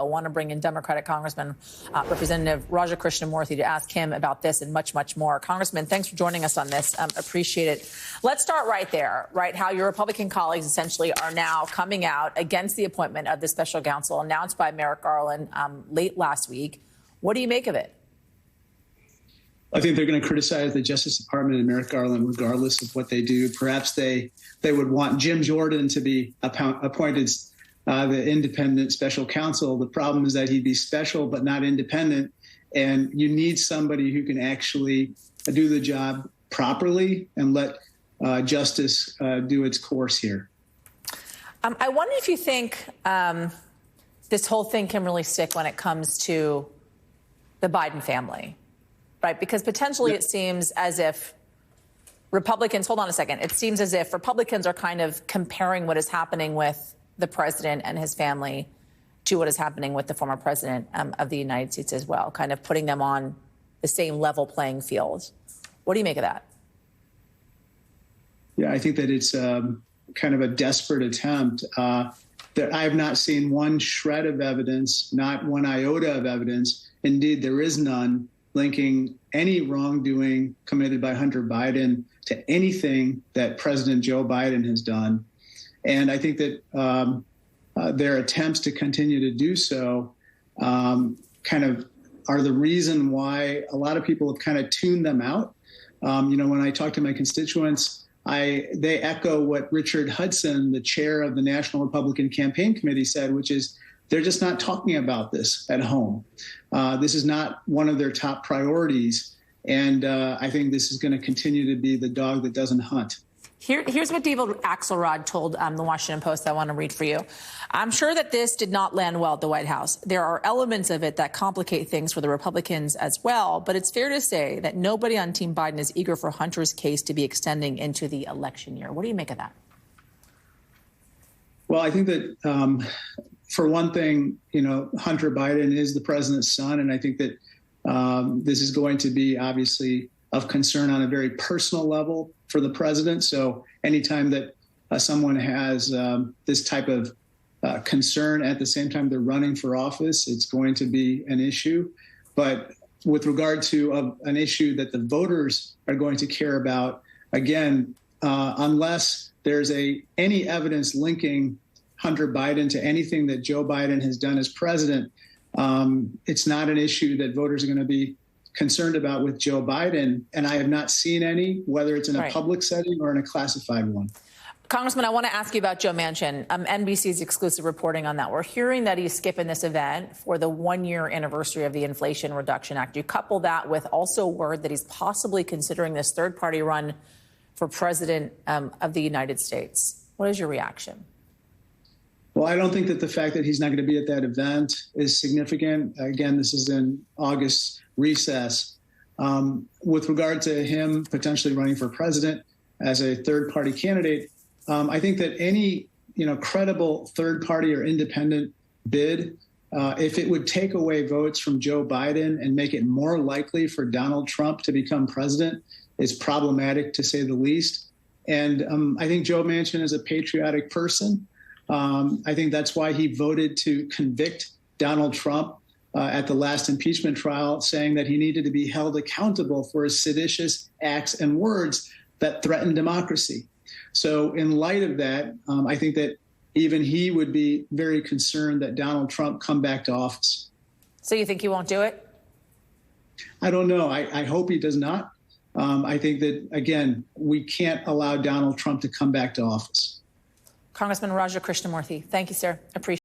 I want to bring in Democratic Congressman Representative Krishnamoorthi to ask him about this and much, much more. Congressman, thanks for joining us on this. Appreciate it. Let's start right there, right? How your Republican colleagues essentially are now coming out against the appointment of the special counsel announced by Merrick Garland late last week. What do you make of it? I think they're going to criticize the Justice Department and Merrick Garland regardless of what they do. Perhaps they would want Jim Jordan to be appointed the independent special counsel. The problem is that he'd be special but not independent, and you need somebody who can actually do the job properly and let justice do its course here. I wonder if you think this whole thing can really stick when it comes to the Biden family, right? Because potentially it seems as if Republicans, hold on a second, it seems as if Republicans are kind of comparing what is happening with the president and his family to what is happening with the former president of the United States as well, kind of putting them on the same level playing field. What do you make of that? Yeah, I think that it's kind of a desperate attempt. That I have not seen one shred of evidence, not one iota of evidence. Indeed, there is none linking any wrongdoing committed by Hunter Biden to anything that President Joe Biden has done. And I think that their attempts to continue to do so kind of are the reason why a lot of people have kind of tuned them out. When I talk to my constituents, they echo what Richard Hudson, the chair of the National Republican Campaign Committee, said, which is they're just not talking about this at home. This is not one of their top priorities. And I think this is going to continue to be the dog that doesn't hunt. Here's what David Axelrod told the Washington Post I want to read for you. I'm sure that this did not land well at the White House. There are elements of it that complicate things for the Republicans as well, but it's fair to say that nobody on Team Biden is eager for Hunter's case to be extending into the election year. What do you make of that? Well, I think that for one thing, Hunter Biden is the president's son, and I think that this is going to be obviously of concern on a very personal level for the president. So anytime that someone has this type of concern at the same time they're running for office, it's going to be an issue. But with regard to an issue that the voters are going to care about, again, unless there's any evidence linking Hunter Biden to anything that Joe Biden has done as president, it's not an issue that voters are going to be concerned about with Joe Biden. And I have not seen any, whether it's in a public setting or in a classified one. Congressman, I want to ask you about Joe Manchin. NBC's exclusive reporting on that. We're hearing that he's skipping this event for the one-year anniversary of the Inflation Reduction Act. You couple that with also word that he's possibly considering this third-party run for president of the United States. What is your reaction? Well, I don't think that the fact that he's not going to be at that event is significant. Again, this is in August recess. With regard to him potentially running for president as a third-party candidate, I think that any credible third-party or independent bid, if it would take away votes from Joe Biden and make it more likely for Donald Trump to become president, is problematic to say the least. And I think Joe Manchin is a patriotic person. I think that's why he voted to convict Donald Trump at the last impeachment trial, saying that he needed to be held accountable for his seditious acts and words that threatened democracy. So in light of that, I think that even he would be very concerned that Donald Trump come back to office. So you think he won't do it? I don't know. I hope he does not. I think that, again, we can't allow Donald Trump to come back to office. Congressman Raja Krishnamoorthi, thank you, sir. Appreciate it.